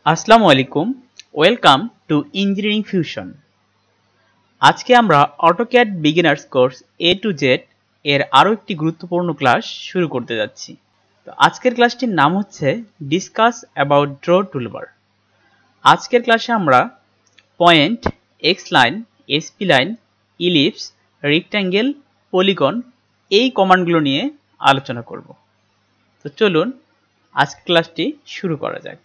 আসসালামু আলাইকুম, welcome to engineering fusion. আজকে আমরা AutoCAD beginners course A to Z এর আরও একটি গুরুত্বপূর্ণ ক্লাস শুরু করতে যাচ্ছি। তো আজকের ক্লাসটির নাম হচ্ছে ডিসকাস অ্যাবাউট ড্র টুলবার। আজকের ক্লাসে আমরা point, x line, SP line, ellipse, rectangle, polygon এই কমান্ডগুলো নিয়ে আলোচনা করব। তো চলুন আজকের ক্লাসটি শুরু করা যাক।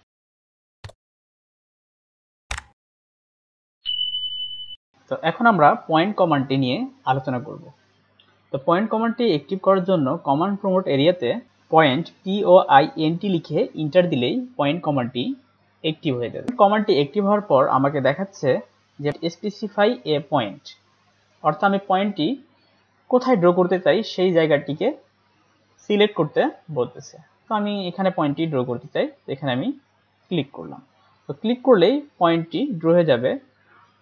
তো এখন আমরা পয়েন্ট কমান্ডটি নিয়ে আলোচনা করব। তো পয়েন্ট কমান্ডটি অ্যাক্টিভ করার জন্য কমান্ড প্রম্পট এরিয়াতে পয়েন্ট POINT লিখে এন্টার দিলেই পয়েন্ট কমান্ডটি অ্যাক্টিভ হয়ে যাবে। কমান্ডটি অ্যাক্টিভ হওয়ার পর আমাকে দেখাচ্ছে যে স্পেসিফাই এ পয়েন্ট, অর্থাৎ আমি পয়েন্টটি কোথায় ড্র করতে চাই সেই জায়গাটিকে সিলেক্ট করতে বলতেছে। তো আমি এখানে পয়েন্টটি ড্র করতে চাই, এখানে আমি ক্লিক করলাম। তো ক্লিক করলেই পয়েন্টটি ড্র হয়ে যাবে।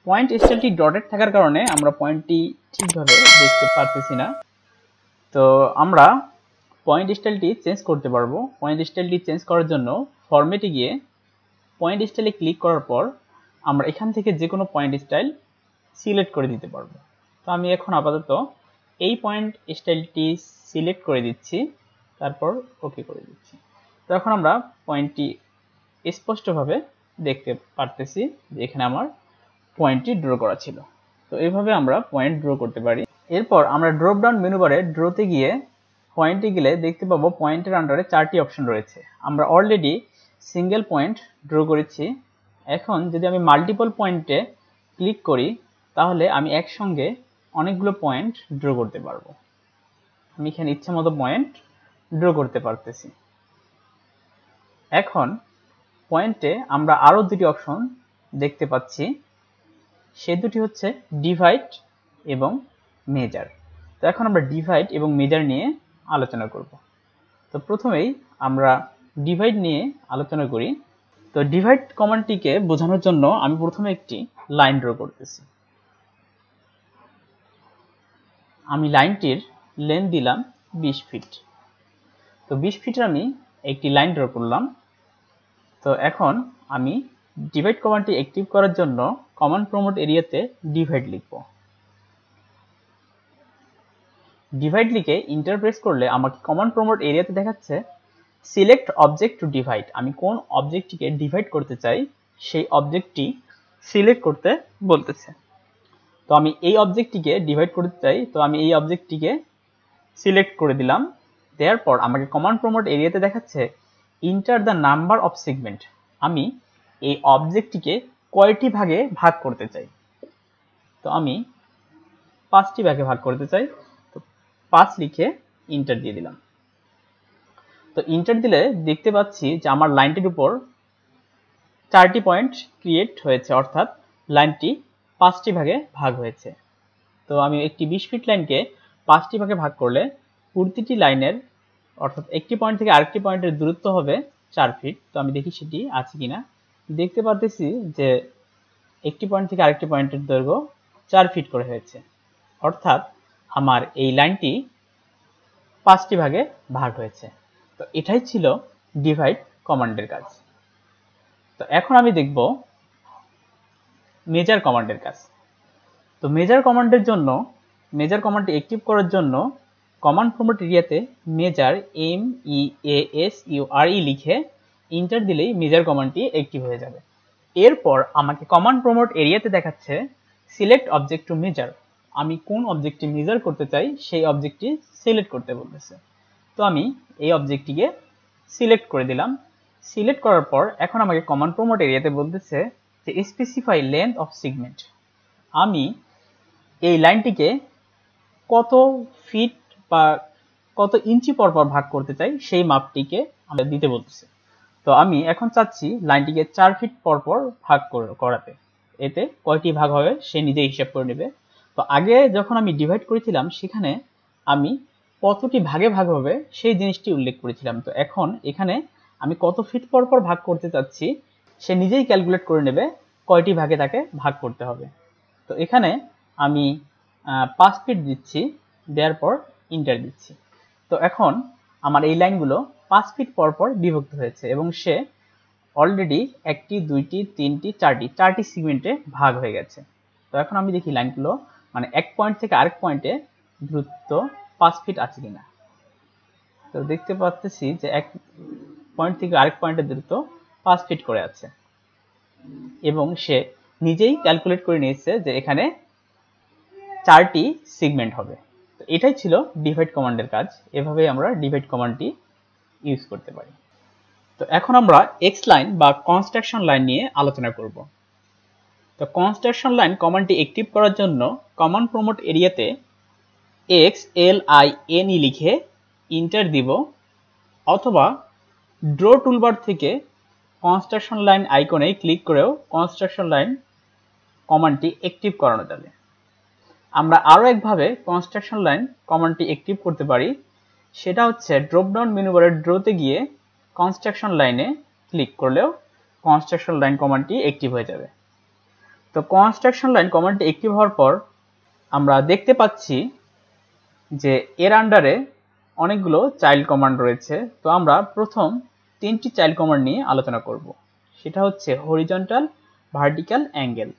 পয়েন্ট স্টাইলটি ডটেড থাকার কারণে আমরা পয়েন্টটি ঠিকভাবে দেখতে পারতেছি না। তো আমরা পয়েন্ট স্টাইলটি চেঞ্জ করতে পারবো। পয়েন্ট স্টাইলটি চেঞ্জ করার জন্য ফরম্যাটে গিয়ে পয়েন্ট স্টাইলে ক্লিক করার পর আমরা এখান থেকে যে কোনো পয়েন্ট স্টাইল সিলেক্ট করে দিতে পারবো। তো আমি এখন আপাতত এই পয়েন্ট স্টাইলটি সিলেক্ট করে দিচ্ছি, তারপর ওকে করে দিচ্ছি। তো এখন আমরা পয়েন্টটি স্পষ্টভাবে দেখতে পারতেছি যে এখানে আমার পয়েন্টটি ড্র করা ছিল। তো এইভাবে আমরা পয়েন্ট ড্র করতে পারি। এরপর আমরা ড্রপ ডাউন মেনু বারে ড্রতে গিয়ে পয়েন্টে গেলে দেখতে পাবো পয়েন্টের আন্ডারে 4টি অপশন রয়েছে। আমরা অলরেডি সিঙ্গেল পয়েন্ট ড্র করেছি। এখন যদি আমি মাল্টিপল পয়েন্টে ক্লিক করি তাহলে আমি একসঙ্গে অনেকগুলো পয়েন্ট ড্র করতে পারবো। আমি এখানে ইচ্ছা মতো পয়েন্ট ড্র করতে পারতেছি। এখন পয়েন্টে আমরা আরও দুটি অপশন দেখতে পাচ্ছি, সে দুটি হচ্ছে ডিভাইড এবং মেজার। তো এখন আমরা ডিভাইড এবং মেজার নিয়ে আলোচনা করব। তো প্রথমেই আমরা ডিভাইড নিয়ে আলোচনা করি। তো ডিভাইড কমান্ডটিকে বোঝানোর জন্য আমি প্রথমে একটি লাইন ড্র করতেছি। আমি লাইনটির লেন্থ দিলাম 20 ফিট। তো 20 ফিটের আমি একটি লাইন ড্র করলাম। তো এখন আমি ডিভাইড কমান্ডটি অ্যাক্টিভ করার জন্য কমান্ড প্রম্পট এরিয়াতে ডিভাইড লিখব। ডিভাইড লিখে এন্টার প্রেস করলে আমাকে কমান্ড প্রম্পট এরিয়াতে দেখাচ্ছে সিলেক্ট অবজেক্ট টু ডিভাইড। আমি কোন অবজেক্টটিকে ডিভাইড করতে চাই সেই অবজেক্টটি সিলেক্ট করতে বলতেছে। তো আমি এই অবজেক্টটিকে ডিভাইড করতে চাই, তো আমি এই অবজেক্টটিকে সিলেক্ট করে দিলাম। দেওয়ার পর আমাকে কমান্ড প্রম্পট এরিয়াতে দেখাচ্ছে enter the number of segment. আমি এই অবজেক্টটিকে কয়টি ভাগে ভাগ করতে চাই। তো আমি 5টি ভাগে ভাগ করতে চাই। তো 5 লিখে এন্টার দিয়ে দিলাম। তো এন্টার দিলে দেখতে পাচ্ছি যে আমার লাইনটির উপর 4টি পয়েন্ট ক্রিয়েট হয়েছে, অর্থাৎ লাইনটি 5টি ভাগে ভাগ হয়েছে। তো আমি একটি 20 ফিট লাইনকে 5টি ভাগে ভাগ করলে প্রতিটি লাইনের অর্থাৎ একটি পয়েন্ট থেকে আরেকটি পয়েন্টের দূরত্ব হবে 4 ফিট। তো আমি দেখি সেটি আছে কিনা। দেখতে পাচ্ছি যে একটি পয়েন্ট থেকে আরেকটি পয়েন্টের দৈর্ঘ্য 4 ফিট করে হয়েছে, অর্থাৎ আমার এই লাইনটি 5টি ভাগে ভাগ হয়েছে। তো এটাই ছিল ডিভাইড কমান্ডের কাজ। তো এখন আমি দেখব মেজার কমান্ডের কাজ। তো মেজার কমান্ডের জন্য মেজার কমান্ডটি অ্যাক্টিভ করার জন্য কমান্ড প্রম্পট এরিয়াতে মেজার MEASURE লিখে এন্টার দিলেই মেজার কমান্ডটি অ্যাক্টিভ হয়ে যাবে। এরপর আমাকে কমান্ড প্রম্পট এরিয়াতে দেখাচ্ছে সিলেক্ট অবজেক্ট টু মেজার। আমি কোন অবজেক্টটি মেজার করতে চাই সেই অবজেক্টটি সিলেক্ট করতে বলতেছে। তো আমি এই অবজেক্টটিকে সিলেক্ট করে দিলাম। সিলেক্ট করার পর এখন আমাকে কমান্ড প্রম্পট এরিয়াতে বলতেছে যে স্পেসিফাই লেন্থ অফ সেগমেন্ট। আমি এই লাইনটিকে কত ফিট বা কত ইঞ্চি পরপর ভাগ করতে চাই সেই মাপটিকে আমরা দিতে বলতেছে। তো আমি এখন চাচ্ছি লাইনটিকে 4 ফিট পরপর ভাগ করাতে। এতে কয়টি ভাগ হবে সে নিজে হিসাব করে নেবে। তো আগে যখন আমি ডিভাইড করেছিলাম সেখানে আমি কতটি ভাগে ভাগ হবে সেই জিনিসটি উল্লেখ করেছিলাম। তো এখন এখানে আমি কত ফিট পরপর ভাগ করতে চাচ্ছি সে নিজেই ক্যালকুলেট করে নেবে কয়টি ভাগে তাকে ভাগ করতে হবে। তো এখানে আমি 5 ফিট দিচ্ছি, দেওয়ার পর এন্টার দিচ্ছি। তো এখন আমার এই লাইনগুলো 5 ফিট পরপর বিভক্ত হয়েছে এবং সে অলরেডি একটি, দুইটি, তিনটি, চারটি সেগমেন্টে ভাগ হয়ে গেছে। তো এখন আমি দেখি লাইনগুলো মানে এক পয়েন্ট থেকে আরেক পয়েন্টে দূরত্ব 5 ফিট আছে কিনা। তো দেখতে পাচ্ছি যে এক পয়েন্ট থেকে আরেক পয়েন্টের দূরত্ব 5 ফিট করে আছে, এবং সে নিজেই ক্যালকুলেট করে নিয়েছে যে এখানে 4টি সেগমেন্ট হবে। তো এটাই ছিল ডিভাইড কমান্ডের কাজ। এভাবে আমরা ডিভাইড কমান্ডটি ইউজ করতে পারি। তো এখন আমরা এক্স লাইন বা কনস্ট্রাকশন লাইন নিয়ে আলোচনা করব। তো কনস্ট্রাকশন লাইন কমান্ডটি অ্যাক্টিভ করার জন্য কমান্ড প্রমোট এরিয়াতে XLINE লিখে ইন্টার দিব, অথবা ড্র টুলবার থেকে কনস্ট্রাকশন লাইন আইকনে ক্লিক করেও কনস্ট্রাকশন লাইন কমান্ডটি অ্যাক্টিভ করানো যাবে। আমরা আরও একভাবে কনস্ট্রাকশন লাইন কমান্ডটি অ্যাক্টিভ করতে পারি, সেটা হচ্ছে ড্রপডাউন মেনু বারের ড্রতে গিয়ে কনস্ট্রাকশন লাইনে ক্লিক করলেও কনস্ট্রাকশন লাইন কমান্ডটি অ্যাক্টিভ হয়ে যাবে। তো কনস্ট্রাকশন লাইন কমান্ডটি অ্যাক্টিভ হওয়ার পর আমরা দেখতে পাচ্ছি যে এর আন্ডারে অনেকগুলো চাইল্ড কমান্ড রয়েছে। তো আমরা প্রথম 3টি চাইল্ড কমান্ড নিয়ে আলোচনা করব, সেটা হচ্ছে হরিজন্টাল, ভার্টিক্যাল, অ্যাঙ্গেল।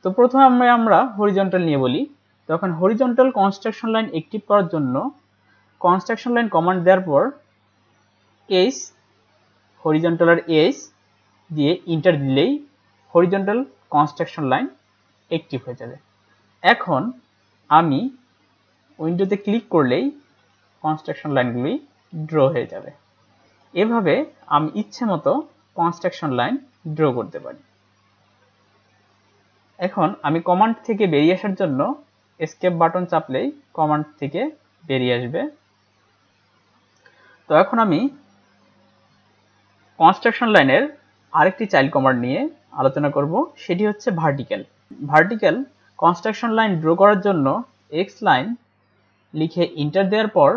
তো প্রথমে আমরা হরিজন্টাল নিয়ে বলি। তখন হরিজন্টাল কনস্ট্রাকশন লাইন অ্যাক্টিভ করার জন্য কনস্ট্রাকশন লাইন কমান্ড দেওয়ার পর এইচ, হরিজন্টালের এইচ দিয়ে ইন্টার দিলেই হরিজন্টাল কনস্ট্রাকশন লাইন অ্যাক্টিভ হয়ে যাবে। এখন আমি উইন্ডোতে ক্লিক করলেই কনস্ট্রাকশন লাইনগুলি ড্র হয়ে যাবে। এভাবে আমি ইচ্ছে মতো কনস্ট্রাকশন লাইন ড্র করতে পারি। এখন আমি কমান্ড থেকে বেরিয়ে আসার জন্য এসকেপ বাটন চাপলেই কমান্ড থেকে বেরিয়ে আসবে। তো এখন আমি কনস্ট্রাকশন লাইনের আরেকটি চাইল্ড কমান্ড নিয়ে আলোচনা করব, সেটি হচ্ছে vertical. Vertical construction line draw করার জন্য এক্স লাইন লিখে ইন্টার দেওয়ার পর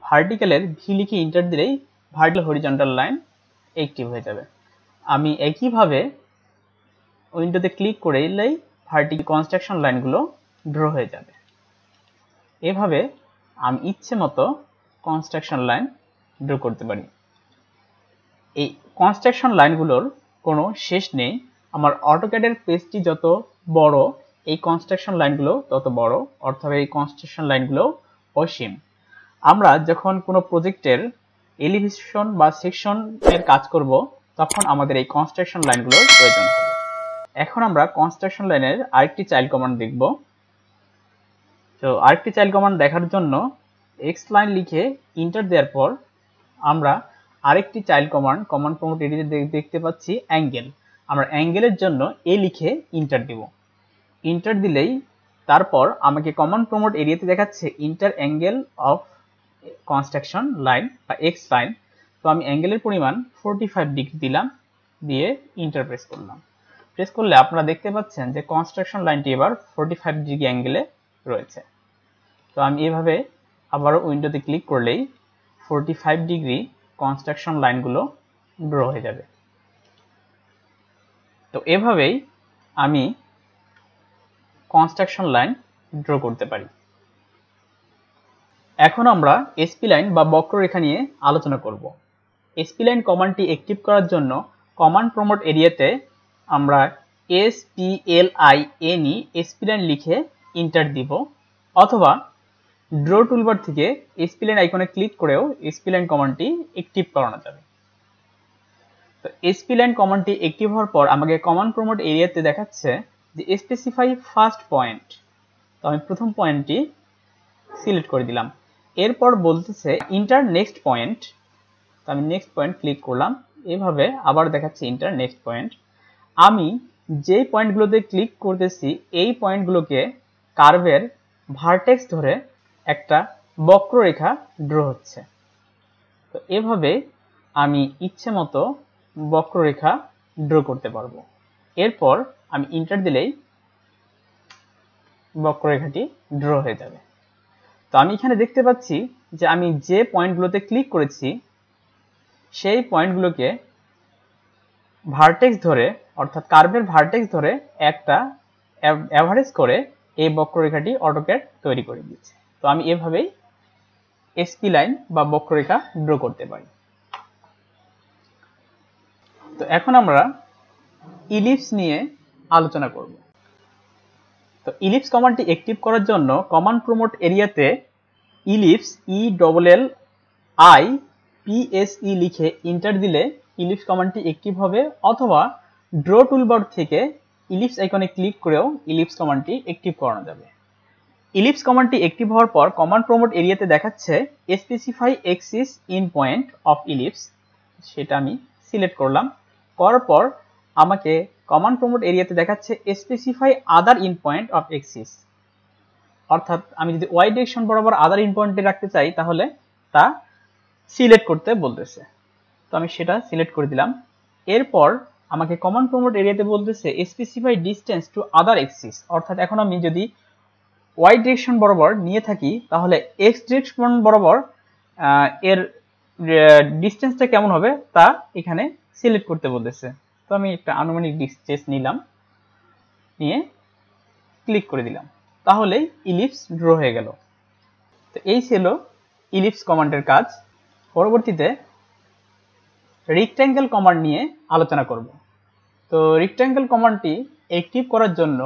ভার্টিক্যালের ভি লিখে ইন্টার দিলেই ভার্টিক্যাল হরিজন্টাল লাইন অ্যাক্টিভ হয়ে যাবে। আমি একইভাবে উইন্ডোতে ক্লিক করে এলেই ভার্টিক্যাল কনস্ট্রাকশন লাইনগুলো ড্র হয়ে যাবে। এভাবে আমি ইচ্ছে মতো কনস্ট্রাকশন লাইন ড্র করতে পারি। এই কনস্ট্রাকশন লাইনগুলোর কোনো শেষ নেই। আমার অটোক্যাডের পেজটি যত বড়, এই কনস্ট্রাকশন লাইনগুলো তত বড়, অর্থাৎ এই কনস্ট্রাকশন লাইনগুলো অসীম। আমরা যখন কোনো প্রজেক্টের এলিভেশন বা সেকশনের কাজ করব, তখন আমাদের এই কনস্ট্রাকশন লাইনগুলোর প্রয়োজন হবে। এখন আমরা কনস্ট্রাকশন লাইনের আরেকটি চাইল্ড কমান্ড দেখব। তো আরেকটি চাইল্ড কমান্ড দেখার জন্য এক্স লাইন লিখে ইন্টার দেওয়ার পর আমরা আরেকটি চাইল্ড কমান্ড প্রমোট এরিয়াতে দেখতে পাচ্ছি অ্যাঙ্গেল। আমরা অ্যাঙ্গেলের জন্য এ লিখে ইন্টার দিব। ইন্টার দিলেই তারপর আমাকে কমান্ড প্রমোট এরিয়াতে দেখাচ্ছে inter angle of construction line বা এক্স লাইন। তো আমি অ্যাঙ্গেলের পরিমাণ 45 ডিগ্রি দিলাম, দিয়ে ইন্টার প্রেস করলাম। প্রেস করলে আপনারা দেখতে পাচ্ছেন যে কনস্ট্রাকশন লাইনটি এবার 45 ডিগ্রি অ্যাঙ্গেলে রয়েছে। তো আমি এভাবে আবারও উইন্ডোতে ক্লিক করলেই 45 ডিগ্রি কনস্ট্রাকশন লাইনগুলো ড্র হয়ে যাবে। তো এভাবেই আমি কনস্ট্রাকশন লাইন ড্র করতে পারি। এখন আমরা এসপি লাইন বা বক্ররেখা নিয়ে আলোচনা করব। এসপি লাইন কমান্ডটি অ্যাক্টিভ করার জন্য কমান্ড প্রমোট এরিয়াতে আমরা SPLINE এসপি লাইন লিখে ইন্টার দিব, অথবা ড্র টুলবার থেকে এসপি লাইন আইকনে ক্লিক করেও এসপি লাইন কমান্ডটি অ্যাক্টিভ করানো যাবে। তো এসপি লাইন কমান্ডটি অ্যাক্টিভ হওয়ার পর আমাকে কমান্ড প্রমোট এরিয়াতে দেখাচ্ছে যে স্পেসিফাই ফার্স্ট পয়েন্ট। তো আমি প্রথম পয়েন্টটি সিলেক্ট করে দিলাম। এরপর বলতেছে ইন্টার নেক্সট পয়েন্ট। তো আমি নেক্সট পয়েন্ট ক্লিক করলাম। এভাবে আবার দেখাচ্ছে ইন্টার নেক্সট পয়েন্ট। আমি যে পয়েন্টগুলোতে ক্লিক করতেছি এই পয়েন্টগুলোকে কার্ভের ভার্টেক্স ধরে একটা বক্ররেখা ড্র হচ্ছে। তো এভাবে আমি ইচ্ছে মতো বক্ররেখা ড্র করতে পারবো। এরপর আমি ইন্টার দিলেই বক্ররেখাটি ড্র হয়ে যাবে। তো আমি এখানে দেখতে পাচ্ছি যে আমি যে পয়েন্টগুলোতে ক্লিক করেছি সেই পয়েন্টগুলোকে ভার্টেক্স ধরে, অর্থাৎ কার্ভের ভার্টেক্স ধরে একটা অ্যাভারেজ করে এই বক্ররেখাটি অটোক্যাড তৈরি করে দিচ্ছে। তো আমি এভাবেই এসপি লাইন বা বক্ররেখা ড্র করতে পারি। তো তো এখন আমরা ইলিপস নিয়ে আলোচনা করব। তো ইলিপস কমান্ডটি অ্যাক্টিভ করার জন্য কমান্ড প্রমোট এরিয়াতে ইলিপস ELLIPSE লিখে এন্টার দিলে ইলিপস কমান্ডটি অ্যাক্টিভ হবে, অথবা ড্র টুলবার থেকে ইলিপস আইকনে ক্লিক করেও ইলিপস কমান্ডটি অ্যাক্টিভ করানো যাবে। ইলিপস কমান্ডটি অ্যাক্টিভ হওয়ার পর কমান্ড প্রমোট এরিয়াতে দেখাচ্ছে specify axis in point of ellipse, সেটা আমি সিলেক্ট করলাম। করার পর আমাকে কমান্ড প্রমোট এরিয়াতে দেখাচ্ছে specify other in point of axis, অর্থাৎ আমি যদি ওয়াই ডিরেকশন বরাবর আদার ইন পয়েন্টে রাখতে চাই তাহলে তা সিলেক্ট করতে বলতেছে। তো আমি সেটা সিলেক্ট করে দিলাম। এরপর আমাকে কমান্ড প্রমোট এরিয়াতে বলতেছে specify distance to other axis, অর্থাৎ এখন আমি যদি ওয়াই ডিরেকশন বরাবর নিয়ে থাকি তাহলে এক্স ডিরেকশন বরাবর এর ডিসটেন্সটা কেমন হবে তা এখানে সিলেক্ট করতে বলতেছে। তো আমি একটা আনুমানিক ডিসটেন্স নিলাম, নিয়ে ক্লিক করে দিলাম, তাহলে ইলিপস ড্র হয়ে গেল। তো এই ছিল ইলিপস কমান্ডের কাজ। পরবর্তীতে রেক্ট্যাঙ্গেল কমান্ড নিয়ে আলোচনা করব। তো রেক্ট্যাঙ্গেল কমান্ডটি অ্যাক্টিভ করার জন্য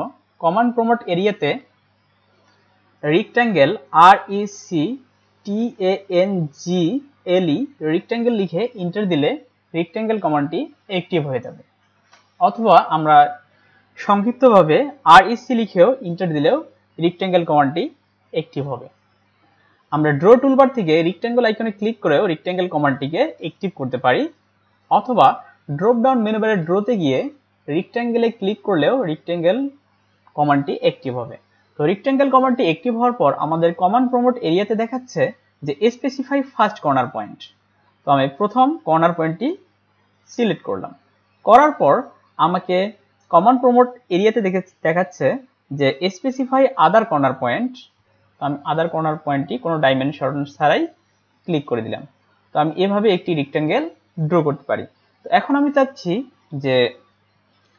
কমান্ড প্রমোট এরিয়াতে রেক্ট্যাঙ্গেল RECTANGLE রেক্ট্যাঙ্গেল লিখে এন্টার দিলে রেক্ট্যাঙ্গেল কমান্ডটি অ্যাক্টিভ হয়ে যাবে, অথবা আমরা সংক্ষিপ্তভাবে REC লিখেও এন্টার দিলেও রেক্ট্যাঙ্গেল কমান্ডটি অ্যাক্টিভ হবে। আমরা ড্র টুলবার থেকে রেক্ট্যাঙ্গেল আইকনে ক্লিক করেও রেক্ট্যাঙ্গেল কমান্ডটিকে অ্যাক্টিভ করতে পারি, অথবা ড্রপ ডাউন মেনু বারে ড্রতে গিয়ে রেক্ট্যাঙ্গেলে ক্লিক করলেও রেক্ট্যাঙ্গেল কমান্ডটি অ্যাক্টিভ হবে। তো রেক্ট্যাঙ্গেল কমান্ডটি অ্যাক্টিভ হওয়ার পর আমাদের কমান্ড প্রমোট এরিয়াতে দেখাচ্ছে যে স্পেসিফাই ফার্স্ট কর্নার পয়েন্ট। তো আমি প্রথম কর্নার পয়েন্টটি সিলেক্ট করলাম। করার পর আমাকে কমান্ড প্রমোট এরিয়াতে দেখাচ্ছে যে স্পেসিফাই আদার কর্নার পয়েন্ট। তো আমি আদার কর্নার পয়েন্টটি কোনো ডাইমেনশন ছাড়াই ক্লিক করে দিলাম। তো আমি এভাবে একটি রেক্ট্যাঙ্গেল ড্র করতে পারি। তো এখন আমি চাচ্ছি যে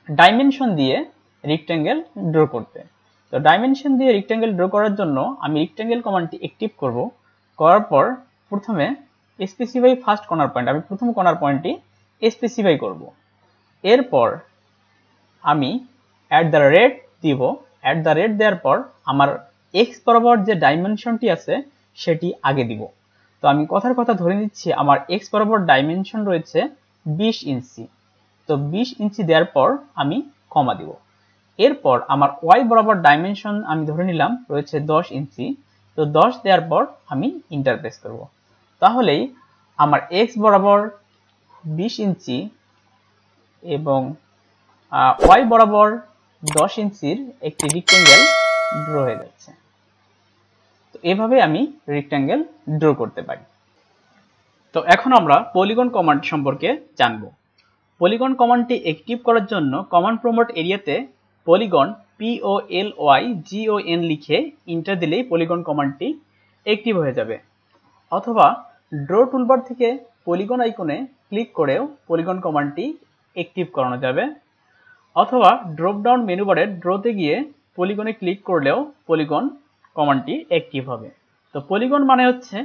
ডাইমেনশন দিয়ে রেক্ট্যাঙ্গেল ড্র করতে। তো ডাইমেনশন দিয়ে রেক্ট্যাঙ্গেল ড্র করার জন্য আমি রেক্ট্যাঙ্গেল কমান্ডটি অ্যাক্টিভ করব। করার পর প্রথমে স্পেসিফাই ফার্স্ট কর্নার পয়েন্ট, আমি প্রথম কর্নার পয়েন্টটি স্পেসিফাই করব। এরপর আমি @ দিব। @ দেওয়ার পর আমার এক্স বরাবর যে ডাইমেনশনটি আছে সেটি আগে দিব। তো আমি কথার কথা ধরে নিচ্ছি আমার এক্স বরাবর ডাইমেনশন রয়েছে 20 ইঞ্চি। তো 20 ইঞ্চি দেওয়ার পর আমি কমা দিব। এরপর আমার ওয়াই বরাবর ডাইমেনশন আমি ধরে নিলাম রয়েছে 10 ইঞ্চি। তো 10 দেওয়ার পর আমি এন্টার প্রেস করব। তাহলেই আমার এক্স বরাবর 20 ইঞ্চি এবং ওয়াই বরাবর 10 ইঞ্চির একটি রেক্ট্যাঙ্গেল ড্র হয়ে যাচ্ছে। তো এভাবে আমি রেক্ট্যাঙ্গেল ড্র করতে পারি। তো এখন আমরা পলিগন কমান্ড সম্পর্কে জানব। পলিগন কমান্ডটি অ্যাক্টিভ করার জন্য কমান্ড প্রমোট এরিয়াতে পলিগন POLYGON লিখে এন্টার দিলেই পলিগন কমান্ডটি অ্যাক্টিভ হয়ে যাবে, অথবা ড্র টুলবার থেকে পলিগন আইকনে ক্লিক করেও পলিগন কমান্ডটি অ্যাক্টিভ করানো যাবে, অথবা ড্রপ ডাউন মেনু বারে ড্রতে গিয়ে পলিগনে ক্লিক করলেও পলিগন কমান্ডটি অ্যাক্টিভ হবে। তো পলিগন মানে হচ্ছে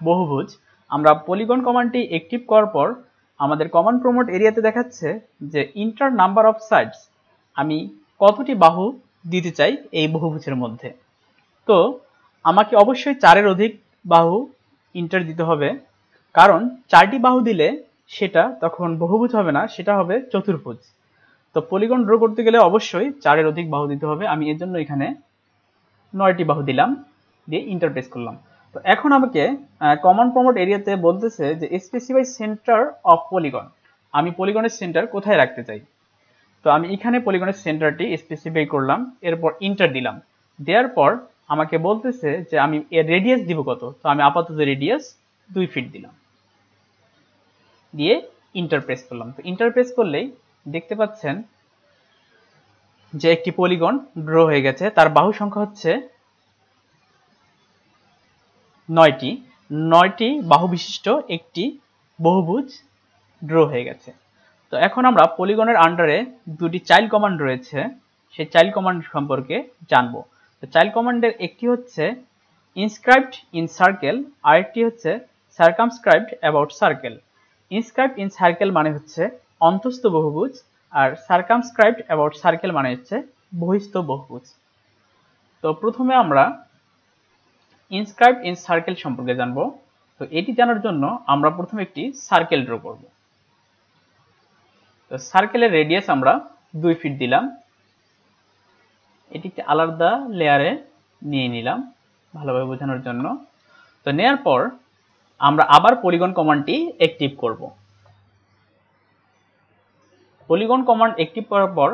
বহুভুজ। আমরা পলিগন কমান্ডটি অ্যাক্টিভ করার পর আমাদের কমান্ড প্রমোট এরিয়াতে দেখাচ্ছে যে ইন্টার নাম্বার অফ সাইডস, আমি কতটি বাহু দিতে চাই এই বহুভুজের মধ্যে। তো আমাকে অবশ্যই 4-এর অধিক বাহু ইন্টার দিতে হবে, কারণ 4টি বাহু দিলে সেটা তখন বহুভুজ হবে না, সেটা হবে চতুর্ভুজ। তো পলিগন ড্র করতে গেলে অবশ্যই 4-এর অধিক বাহু দিতে হবে। আমি এর জন্য এখানে 9টি বাহু দিলাম, দিয়ে এন্টার প্রেস করলাম। তো এখন আমাকে কমান্ড প্রমোট এরিয়াতে বলতেছে যে স্পেসিফাই সেন্টার অফ পলিগন, আমি পলিগনের সেন্টার কোথায় রাখতে চাই। তো আমি এখানে পলিগনের সেন্টারটি স্পেসিফাই করলাম, এরপর এন্টার দিলাম। দেওয়ার পর আমাকে বলতেছে যে আমি এর রেডিয়াস দিব কত। তো আমি আপাতত রেডিয়াস 2 ফিট দিলাম, দিয়ে এন্টার প্রেস করলাম। তো এন্টার প্রেস করলেই দেখতে পাচ্ছেন যে একটি পলিগন ড্র হয়ে গেছে। তার বাহু সংখ্যা হচ্ছে 9টি বাহু বিশিষ্ট একটি বহুভুজ ড্র হয়ে গেছে। তো এখন আমরা পলিগনের আন্ডারে দুটি চাইল্ড কমান্ড রয়েছে, সেই চাইল্ড কমান্ড সম্পর্কে জানবো। তো চাইল্ড কমান্ডের একটি হচ্ছে ইনস্ক্রাইবড ইন সার্কেল, আরেকটি হচ্ছে circumscribed about circle. Inscribed in circle মানে হচ্ছে অন্তস্থ বহুভুজ, আর সার্কামস্ক্রাইবড অ্যাবাউট সার্কেল মানে হচ্ছে বহিস্থ বহুভুজ। তো প্রথমে আমরা ইনস্ক্রাইবড ইন সার্কেল সম্পর্কে জানবো। তো এটি জানার জন্য আমরা প্রথমে একটি সার্কেল ড্র করব। তো সার্কেলের রেডিয়াস আমরা 2 ফিট দিলাম। এটি একটি আলাদা লেয়ারে নিয়ে নিলাম ভালোভাবে বোঝানোর জন্য। তো নেয়ার পর আমরা আবার পলিগন কমান্ডটি অ্যাক্টিভ করব। পলিগন কমান্ড অ্যাক্টিভ করার পর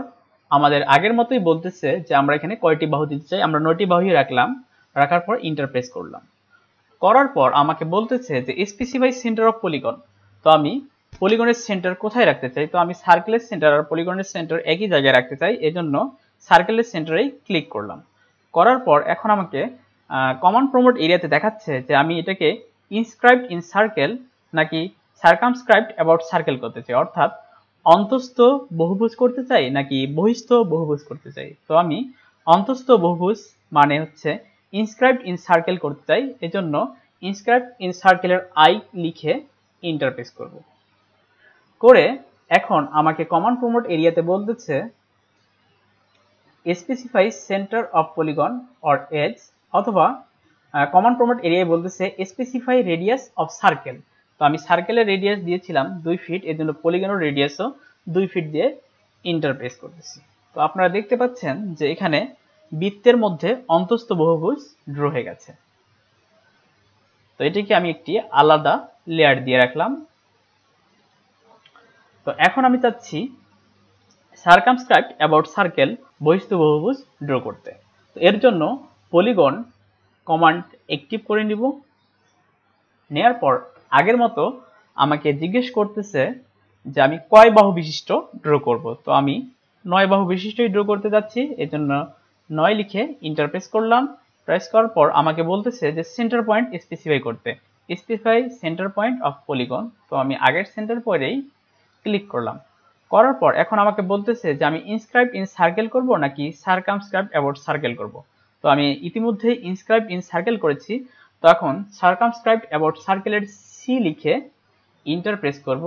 আমাদের আগের মতোই বলতেছে যে আমরা এখানে কয়টি বাহু দিতে চাই। আমরা 9টি বাহুই রাখলাম, রাখার পর ইন্টার প্রেস করলাম। করার পর আমাকে বলতেছে যে স্পেসিফাই সেন্টার অফ পলিগন। তো আমি পলিগনের সেন্টার কোথায় রাখতে চাই? তো আমি সার্কেলের সেন্টার আর পলিগনের সেন্টার একই জায়গায় রাখতে চাই, এজন্য সার্কেলের সেন্টারেই ক্লিক করলাম। করার পর এখন আমাকে কমান্ড প্রমোট এরিয়াতে দেখাচ্ছে যে আমি এটাকে ইনস্ক্রাইবড ইন সার্কেল নাকি সার্কামস্ক্রাইবড অ্যাবাউট সার্কেল করতে চাই, অর্থাৎ অন্তস্থ বহুভুজ করতে চাই নাকি বহিস্থ বহুভুজ করতে চাই। তো আমি অন্তস্থ বহুভুজ মানে হচ্ছে ইনস্ক্রাইবড ইন সার্কেল করতে চাই, এজন্য ইনস্ক্রাইবড ইন সার্কেলের আই লিখে ইন্টার প্রেস করব। করে এখন আমাকে কমান্ড প্রমোট এরিয়াতে বলতেছে specify centre of polygon or edge, অথবা কমান্ড প্রমোট এরিয়ায় বলতেছে স্পেসিফাই রেডিয়াস অফ সার্কেল। তো আমি সার্কেলের রেডিয়াস দিয়েছিলাম 2 ফিট, এর জন্য পলিগনের রেডিয়াসও 2 ফিট দিয়ে ইন্টার প্রেস করতেছি। তো আপনারা দেখতে পাচ্ছেন যে এখানে বৃত্তের মধ্যে অন্তস্থ বহুভুজ ড্র হয়ে গেছে। তো এটিকে আমি একটি আলাদা লেয়ার দিয়ে রাখলাম। তো এখন আমি চাচ্ছি সার্কামস্ক্রাইবড অ্যাবাউট সার্কেল বহিস্থ বহুভুজ ড্র করতে। তো এর জন্য পলিগন কমান্ড অ্যাক্টিভ করে নিব। নেয়ার পর আগের মতো আমাকে জিজ্ঞেস করতেছে যে আমি কয় বাহু বিশিষ্ট ড্র করব। তো আমি 9 বাহু বিশিষ্টই ড্র করতে যাচ্ছি, এজন্য 9 লিখে ইন্টার প্রেস করলাম। প্রেস করার পর আমাকে বলতেছে যে সেন্টার পয়েন্ট স্পেসিফাই করতে, specify centre point of polygon. তো আমি আগের সেন্টার পয়েন্টেই ক্লিক করলাম। করার পর এখন আমাকে বলতেছে যে আমি ইনস্ক্রাইব ইন সার্কেল করব নাকি সার্কামস্ক্রাইব অ্যাবাউট সার্কেল করব। তো আমি ইতিমধ্যে ইনস্ক্রাইব ইন সার্কেল করেছি, তো এখন সার্কামস্ক্রাইব অ্যাবাউট সার্কেলের সি লিখে ইন্টার প্রেস করব।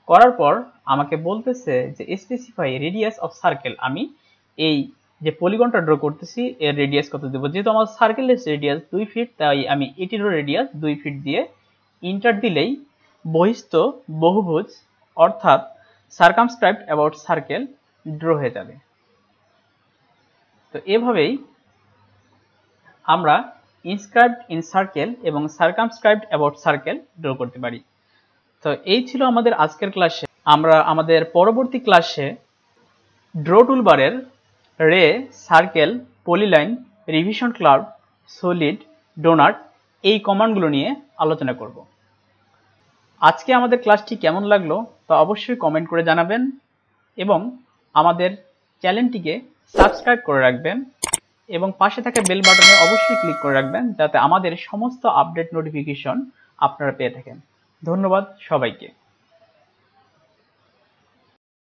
করার পর আমাকে বলতেছে যে স্পেসিফাই রেডিয়াস অফ সার্কেল। আমি এই যে পলিগনটা ড্র করতেছি এর রেডিয়াস কত দেব। যেহেতু আমার সার্কেলের রেডিয়াস 2 ফিট, তাই আমি এটিরও রেডিয়াস 2 ফিট দিয়ে ইন্টার দিলেই বহিস্থ বহুভুজ অর্থাৎ সার্কামস্ক্রাইবড অ্যাবাউট সার্কেল ড্র হয়ে যাবে। তো এভাবেই আমরা ইনস্ক্রাইবড ইন সার্কেল এবং সার্কামস্ক্রাইবড অ্যাবাউট সার্কেল ড্র করতে পারি। তো এই ছিল আমাদের আজকের ক্লাসে। আমরা আমাদের পরবর্তী ক্লাসে ড্র টুলবারের ray, circle, polyline, revision cloud, solid, donut এই কমান্ডগুলো নিয়ে আলোচনা করব। আজকে আমাদের ক্লাসটি কেমন লাগলো তা অবশ্যই কমেন্ট করে জানাবেন এবং আমাদের চ্যানেলটিকে সাবস্ক্রাইব করে রাখবেন এবং পাশে থাকা বেল বাটনে অবশ্যই ক্লিক করে রাখবেন যাতে আমাদের সমস্ত আপডেট নোটিফিকেশন আপনারা পেয়ে থাকেন। ধন্যবাদ সবাইকে।